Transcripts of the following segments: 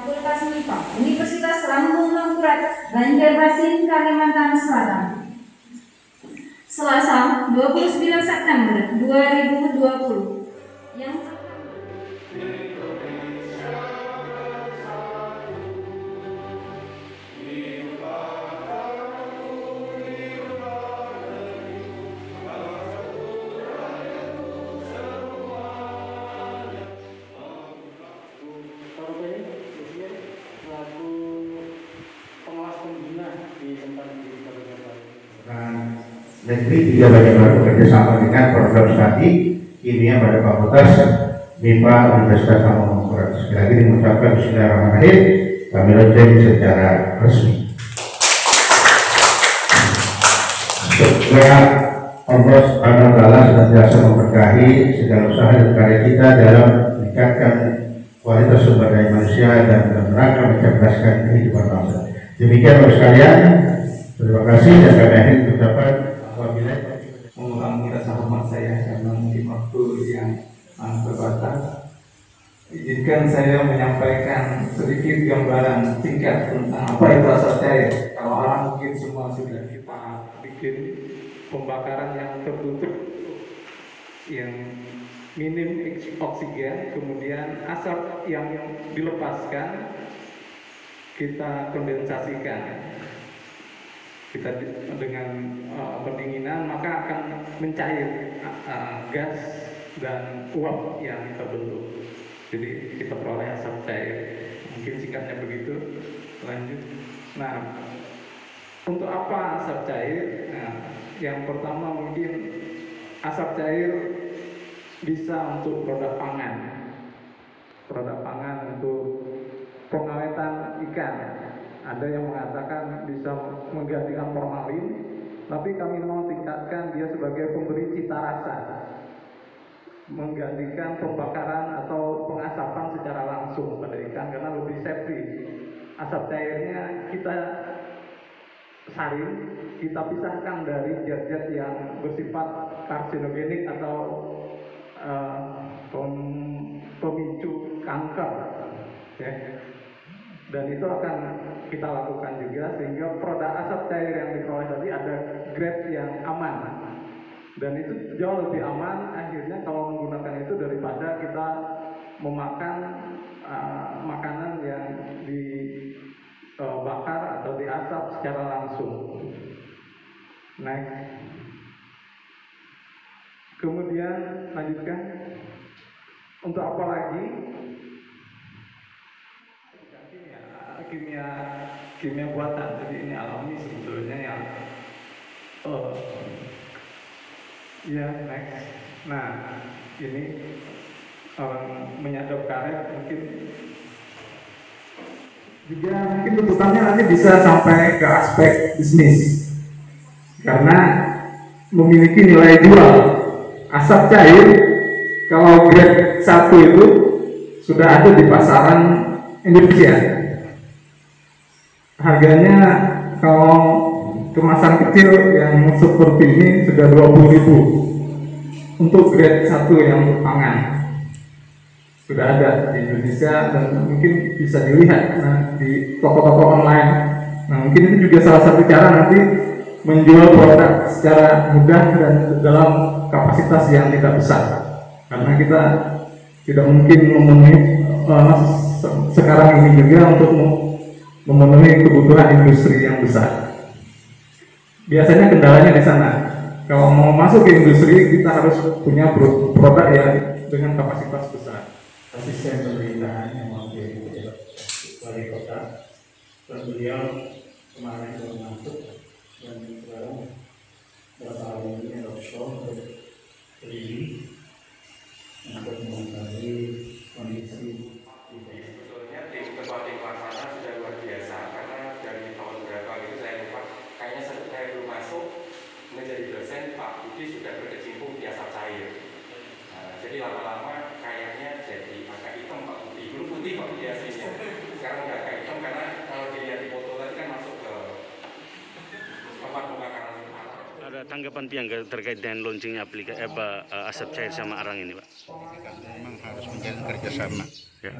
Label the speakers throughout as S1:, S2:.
S1: Fakultas MIPA, Universitas Lambung Mangkurat, Banjarmasin, Kalimantan Selatan. Selasa, 29 September 2020. Yang
S2: negeri juga banyak bekerja sama dengan program studi kimia pada Fakultas MIPA Universitas Lambung Mangkurat. Sekali lagi mengucapkan bismillahirrahmanirrahim, kami launching secara resmi. Semoga Allah Subhanahu wa Ta'ala senantiasa memberkahi segala usaha dan karya kita dalam meningkatkan kualitas sumber daya manusia dan rangka mencerdaskan kehidupan bangsa. Demikian Bapak sekalian, terima kasih dan kami akhiri ucapan.
S3: Mengulangi rasa hormat saya karena mungkin waktu yang terbatas. Izinkan saya menyampaikan sedikit gambaran singkat tentang apa itu asap cair. Kalau orang mungkin semua sudah kita bikin pembakaran yang tertutup, yang minim oksigen, kemudian asap yang dilepaskan kita kondensasikan. Kita dengan pendinginan maka akan mencair gas dan uap yang terbentuk. Jadi kita peroleh asap cair. Mungkin singkatnya begitu. Lanjut. Nah, untuk apa asap cair? Nah, yang pertama mungkin asap cair bisa untuk produk pangan. Produk pangan untuk pengawetan ikan. Ada yang mengatakan bisa menggantikan formalin, tapi kami mau tingkatkan dia sebagai pemberi cita rasa, menggantikan pembakaran atau pengasapan secara langsung pada ikan karena lebih safety. Asap cairnya kita saring, kita pisahkan dari zat-zat yang bersifat karsinogenik atau pemicu kanker, ya. Dan itu akan kita lakukan juga sehingga produk asap cair yang diperoleh tadi ada grade yang aman, dan itu jauh lebih aman akhirnya kalau menggunakan itu daripada kita memakan makanan yang dibakar atau diasap secara langsung. Next. Kemudian lanjutkan. Untuk apa lagi? Kimia buatan, jadi ini alami sebetulnya ya. Ya, next. Nah, ini menyadap karet mungkin juga mungkin tuntutannya nanti bisa sampai ke aspek bisnis karena memiliki nilai jual. Asap cair kalau grade 1 itu sudah ada di pasaran Indonesia. Harganya kalau kemasan kecil yang seperti ini sudah 20.000 untuk grade 1 yang untuk pangan. Sudah ada di Indonesia dan mungkin bisa dilihat di toko-toko online. Nah, mungkin itu juga salah satu cara nanti menjual produk secara mudah dan dalam kapasitas yang tidak besar. Karena kita tidak mungkin memenuhi sekarang ini juga untuk memenuhi kebutuhan industri yang besar. Biasanya kendalanya di sana. Kalau mau masuk ke industri, kita harus punya produk yang dengan kapasitas besar. Asisten pemerintahan yang mewakili wali kota, dan beliau kemarin baru masuk dan sekarang beberapa hari ini dokter berdiri untuk mengetahui kondisi.
S4: Sebetulnya tim ketua tim pelaksana sudah luar biasa karena dari tahun berapa itu saya lupa, kayaknya saya belum masuk menjadi dosen, Pak Budi sudah berkecimpung di asap cair. Jadi lama-lama kayaknya jadi agak hitam Pak Budi, dulu putih Pak Budi aslinya, sekarang udah agak hitam karena kalau dilihat di foto tadi kan masuk ke tempat pembakaran.
S5: Ada tanggapan Piang terkait dengan launchingnya aplikasi asap cair sama arang ini, Pak?
S6: Memang harus
S2: harus menjalin kerjasama.
S5: Ya.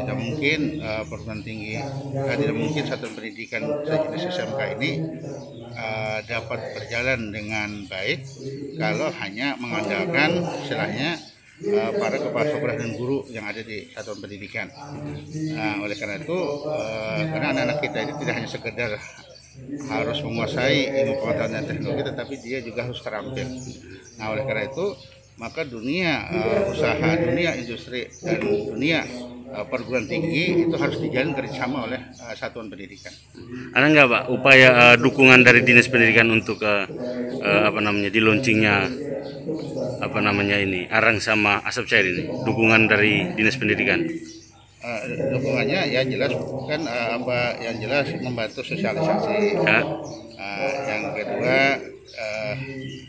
S2: Tidak mungkin perguruan tinggi, tidak mungkin satuan pendidikan sejenis SMK ini dapat berjalan dengan baik kalau hanya mengandalkan istilahnya para kepala sekolah dan guru yang ada di satuan pendidikan. Oleh karena itu, karena anak-anak kita ini tidak hanya sekedar harus menguasai ilmu pengetahuan dan teknologi, tetapi dia juga harus terampil. Nah, oleh karena itu, maka dunia usaha, dunia industri, dan dunia perguruan tinggi itu harus dijalin kerjasama oleh satuan pendidikan.
S5: Ada nggak Pak upaya dukungan dari Dinas Pendidikan untuk di launchingnya ini arang sama asap cair ini, dukungan dari Dinas Pendidikan?
S2: Dukungannya ya jelas kan yang jelas membantu sosialisasi.
S5: Ya.
S2: Yang kedua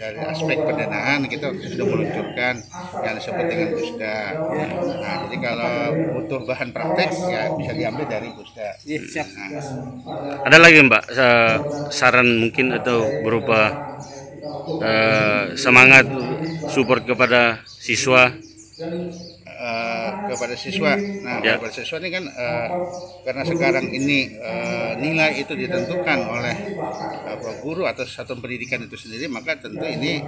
S2: dari aspek pendanaan kita sudah meluncurkan yang disebut dengan Gusda. Nah, jadi kalau butuh bahan praktek ya bisa diambil dari Gusda.
S5: Ada lagi Mbak saran mungkin atau berupa semangat support kepada siswa?
S2: Kepada siswa. Nah, kepada siswa ini kan karena sekarang ini nilai itu ditentukan oleh guru atau satuan pendidikan itu sendiri, maka tentu ini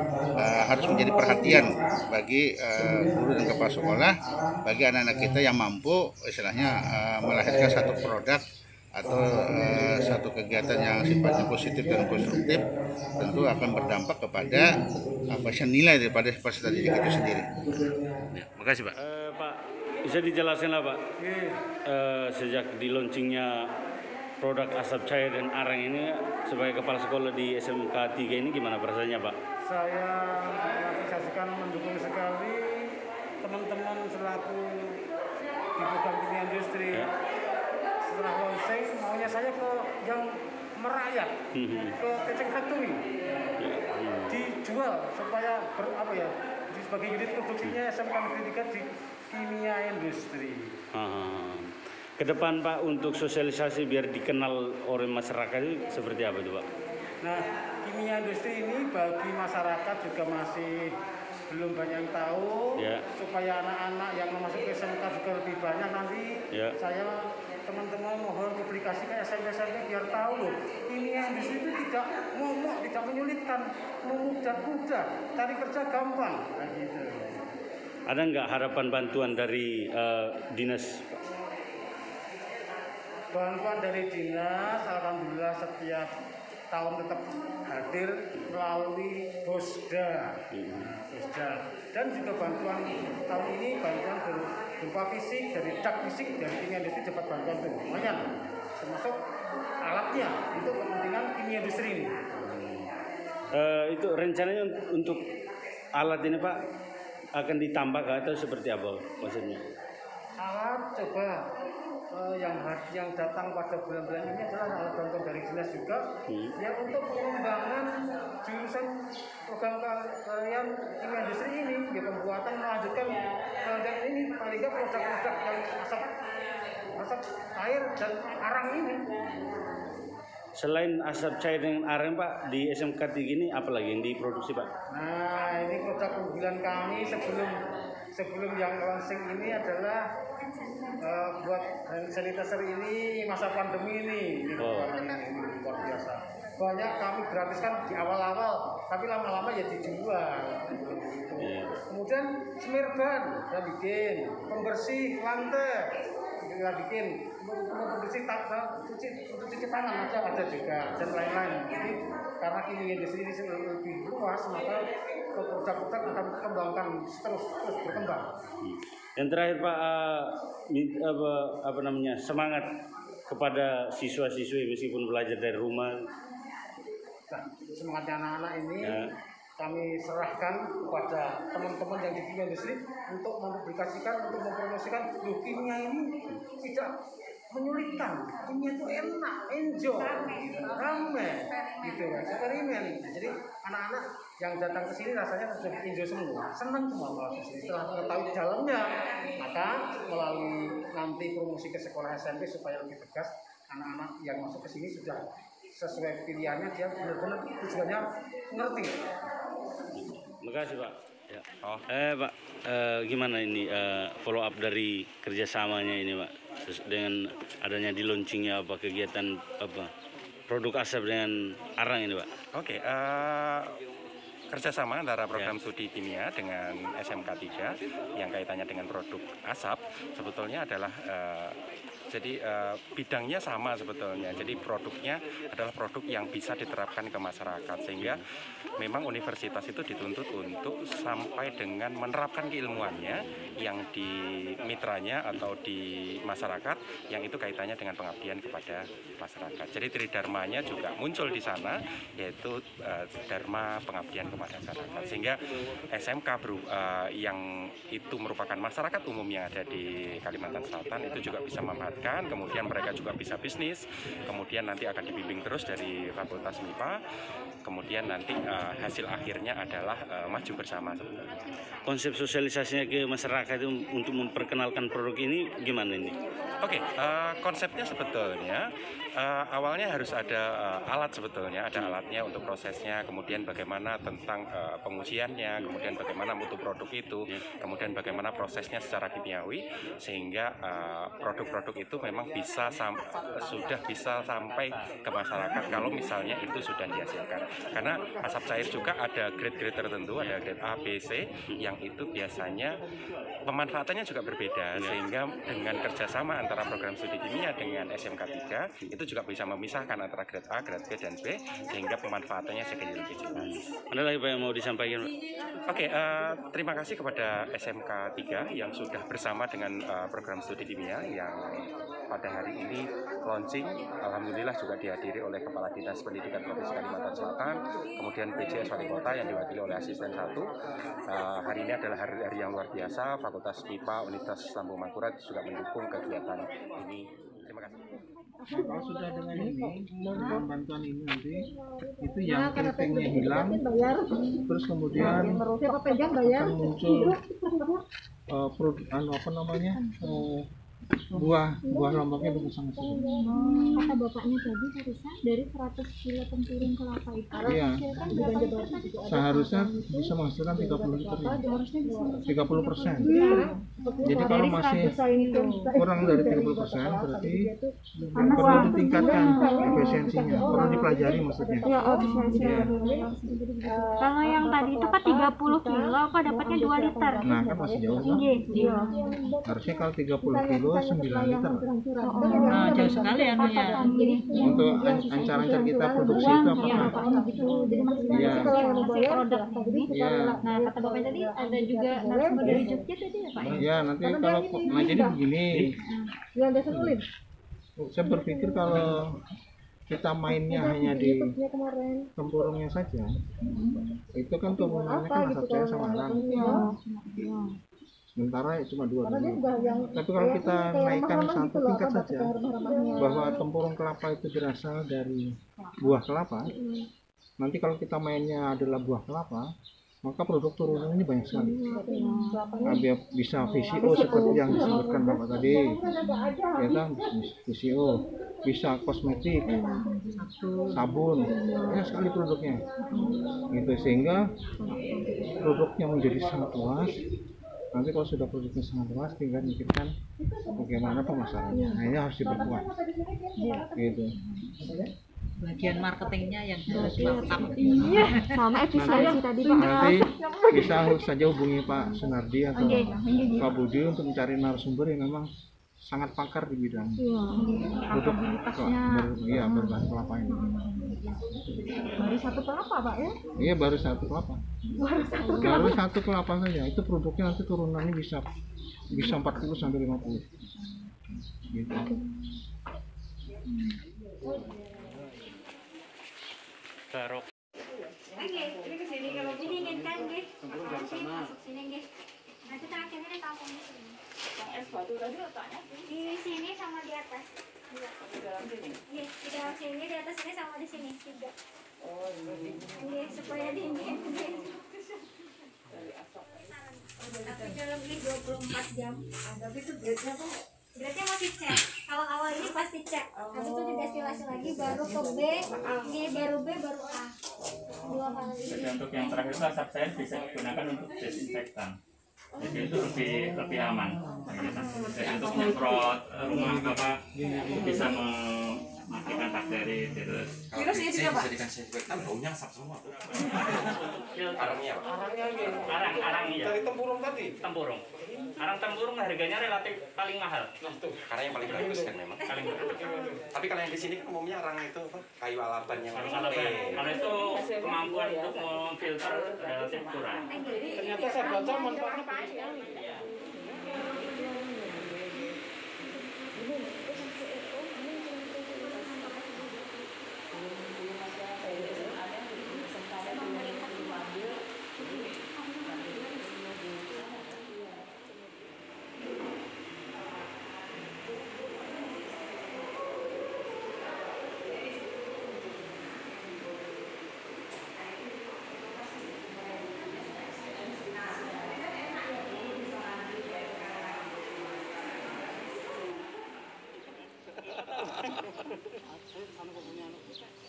S2: harus menjadi perhatian bagi guru dan kepala sekolah, bagi anak-anak kita yang mampu istilahnya melahirkan satu produk atau satu kegiatan yang sifatnya positif dan konstruktif, tentu akan berdampak kepada nilai daripada peserta didik itu sendiri.
S5: Ya, makasih Pak. Pak, bisa dijelaskan lah Pak, sejak di launchingnya produk asap cair dan arang ini sebagai kepala sekolah di SMK 3 ini gimana perasaannya Pak?
S6: Saya mengapresiasikan, mendukung sekali teman-teman selaku di program kimia industri. Ya. Setelah launching maunya saya ke yang merayap, ke Keceng Factory, dijual supaya sebagai unit produksinya SMK Negeri 3 di kimia industri.
S5: Ke depan Pak untuk sosialisasi biar dikenal oleh masyarakat itu seperti apa itu Pak?
S6: Nah, kimia industri ini bagi masyarakat juga masih belum banyak yang tahu. Ya. Supaya anak-anak yang masuk ke SMK juga lebih banyak nanti. Ya. Saya teman-teman mohon publikasi ke SMP biar tahu loh, kimia industri itu tidak momok, tidak menyulitkan, mudah-mudah, cari kerja gampang. Nah, gitu.
S5: Ada nggak harapan bantuan dari dinas?
S6: Bantuan dari dinas, alhamdulillah setiap tahun tetap hadir melalui Bosda. Dan juga bantuan tahun ini bantuan berupa fisik dari dak fisik dari kimia industri dapat bantuan itu lumayan, termasuk alatnya itu kepentingan kimia industri ini.
S5: Itu rencananya untuk alat ini Pak akan ditambah atau seperti apa maksudnya?
S6: Alat coba yang datang pada bulan-bulan ini adalah alat bantuan dari dinas juga ya untuk pengembangan jurusan program kalian kimia industri ini ya, pembuatan melanjutkan dan ini paling nggak produk-produk yang asap air dan arang ini.
S5: Selain asap cair dengan arang Pak, di SMK 3 ini apa lagi yang diproduksi Pak?
S6: Nah, ini produk unggulan kami sebelum yang launching ini adalah buat hand sanitizer ini masa pandemi ini luar biasa. Banyak kami gratiskan di awal-awal, tapi lama-lama ya dijual. Kemudian smear ban kita bikin, pembersih lantai kita bikin, pembersih cuci tangan ada juga dan lain-lain. Jadi karena kimia industri ini lebih luas, maka produk-produk akan dikembangkan terus berkembang.
S5: Yang terakhir Pak, semangat kepada siswa-siswi meskipun belajar dari rumah.
S6: Nah, semangatnya anak-anak ini kami serahkan kepada teman-teman yang di kimia industri untuk mempublikasikan, untuk mempromosikan kimia ini tidak menyulitkan, kimia itu enak, enjoy, ramai, gitu kan, eksperimen. Jadi anak-anak yang datang ke sini rasanya sudah enjoy semua, senang semua kalau setelah mengetahui dalamnya, maka melalui nanti promosi ke sekolah SMP supaya lebih tegas, anak-anak yang masuk ke sini sudah sesuai pilihannya, dia benar-benar tujuannya ngerti.
S5: Terima kasih Pak. Ya. Pak. gimana ini follow up dari kerjasamanya ini Pak dengan adanya di launchingnya apa kegiatan apa produk asap dengan arang ini Pak?
S7: Oke, kerjasama antara program studi kimia dengan SMK 3 yang kaitannya dengan produk asap sebetulnya adalah bidangnya sama sebetulnya. Jadi produknya adalah produk yang bisa diterapkan ke masyarakat sehingga memang universitas itu dituntut untuk sampai dengan menerapkan keilmuannya yang di mitranya atau di masyarakat yang itu kaitannya dengan pengabdian kepada masyarakat. Jadi tridharmanya juga muncul di sana yaitu dharma pengabdian kepada masyarakat sehingga SMK yang itu merupakan masyarakat umum yang ada di Kalimantan Selatan itu juga bisa memanfaatkan, kemudian mereka juga bisa bisnis, kemudian nanti akan dibimbing terus dari Fakultas MIPA, kemudian nanti hasil akhirnya adalah maju bersama sebetulnya.
S5: Konsep sosialisasinya ke masyarakat itu untuk memperkenalkan produk ini gimana ini?
S7: Oke, konsepnya sebetulnya awalnya harus ada alat sebetulnya, ada alatnya untuk prosesnya, kemudian bagaimana tentang pengujiannya, kemudian bagaimana mutu produk itu, kemudian bagaimana prosesnya secara kimiawi, sehingga produk-produk itu memang sudah bisa sampai ke masyarakat kalau misalnya itu sudah dihasilkan. Karena asap cair juga ada grade-grade tertentu, ada grade A, B, C, yang itu biasanya pemanfaatannya juga berbeda, sehingga dengan kerjasama antara program studi kimia dengan SMK 3 itu juga bisa memisahkan antara grade A, grade B, dan B sehingga pemanfaatannya jadi lebih jelas.
S5: Ada lagi Pak yang mau disampaikan Pak?
S7: Oke, terima kasih kepada SMK 3 yang sudah bersama dengan program studi kimia yang pada hari ini launching. Alhamdulillah juga dihadiri oleh Kepala Dinas Pendidikan Provinsi Kalimantan Selatan, kemudian PJS Wali Kota yang diwakili oleh Asisten 1. Hari ini adalah hari yang luar biasa. Fakultas MIPA Universitas Lambung Mangkurat juga mendukung kegiatan ini. Terima kasih.
S6: Kalau sudah dengan ini, dengan bantuan ini nanti itu yang keritingnya hilang, terus kemudian akan muncul buah lomboknya bagus sangat.
S8: Kata bapaknya tadi harusnya dari 100 kilo tempurung kelapa itu
S6: iya, seharusnya bisa menghasilkan 30 liter, 30%. Jadi kalau masih kurang dari 30% berarti perlu ditingkatkan efisiensinya, perlu dipelajari maksudnya.
S8: Kalau yang tadi itu kan 30 kilo apa dapatnya 2 liter?
S6: Nah kan masih jauh kan?
S8: Iya.
S6: Harusnya kalau 30 kilo 9 liter.
S9: Nah, jauh sekali anunya.
S6: Untuk ancar-ancar kita produksi itu apakah? Iya.
S8: Produk tadi.
S6: Iya.
S8: Nah, kata Bapak tadi ada juga narasumber dari Jogja tadi ya Pak?
S6: Iya, nanti kalau jadi begini. Saya berpikir kalau kita mainnya hanya di tempurungnya saja, itu kan turunannya kan asap cair sama arang. Sementara cuma 2 dulu. Tapi kalau kita naikkan satu tingkat saja, bahwa tempurung kelapa itu berasal dari buah kelapa, nanti kalau kita mainnya adalah buah kelapa, maka produk turunan ini banyak sekali. Biar bisa VCO seperti yang disebutkan Bapak tadi, ya kan, VCO, bisa kosmetik, sabun, banyak sekali produknya. Gitu sehingga produknya menjadi sangat luas. Nanti kalau sudah produknya sangat luas, tinggal mikirkan bagaimana pemasarannya. Nah, ini harus diperkuat. Gitu.
S9: Bagian marketingnya yang harus mantap.
S8: Iya, sama efisiensi tadi Pak.
S6: Nanti bisa saja hubungi Pak Sunardi atau Pak Budi untuk mencari narasumber yang memang sangat pakar di bidang produk berbahan kelapa ini.
S8: Baru 1 kelapa Pak ya?
S6: Iya, baru 1 kelapa. Baru 1 kelapa saja. Itu produknya nanti turunannya bisa 40 sampai 50. Gitu.
S5: Garok.
S8: Oke, ini ke sini kalau ini kan nggih. Masuk sini nggih. Nanti terakhirnya tampung di sini. Es batu tadi letaknya di sini sama di atas. Di dalam sini. Iya, di dalam sini, di atas sini sama di sini 3. Oh, ini supaya dingin. Tapi dalam ini 24 jam. Tapi itu grade-nya tuh grade-nya masih cek. Awal-awal ini pasti cek. Habis itu didestilasi lagi baru ke B, ini baru B, baru A. 2 kali.
S10: Jadi untuk yang terakhir itu asap cair bisa digunakan untuk desinfektan.
S5: Jadi itu lebih aman. Jadi untuk menyemprot rumah apa bisa mematikan bakteri terus.
S1: Virus ini juga Pak.
S7: Bisa disinfektan, baunya asap semua tuh.
S5: Arangnya
S7: Apa?
S5: Arang iya.
S6: Dari tempurung tadi.
S5: Tempurung. Arang tempurung harganya relatif paling mahal.
S7: Karena yang paling bagus kan memang.
S5: Paling bagus.
S7: Tapi kalau yang di sini kan umumnya arang itu apa? Kayu alaban yang
S5: Kalau itu kemampuan untuk memfilter relatif kurang.
S6: Ternyata saya baca manfaatnya bagus sekali.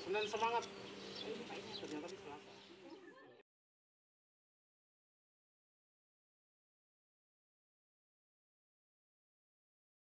S6: Senin semangat. Ternyata di Selasa.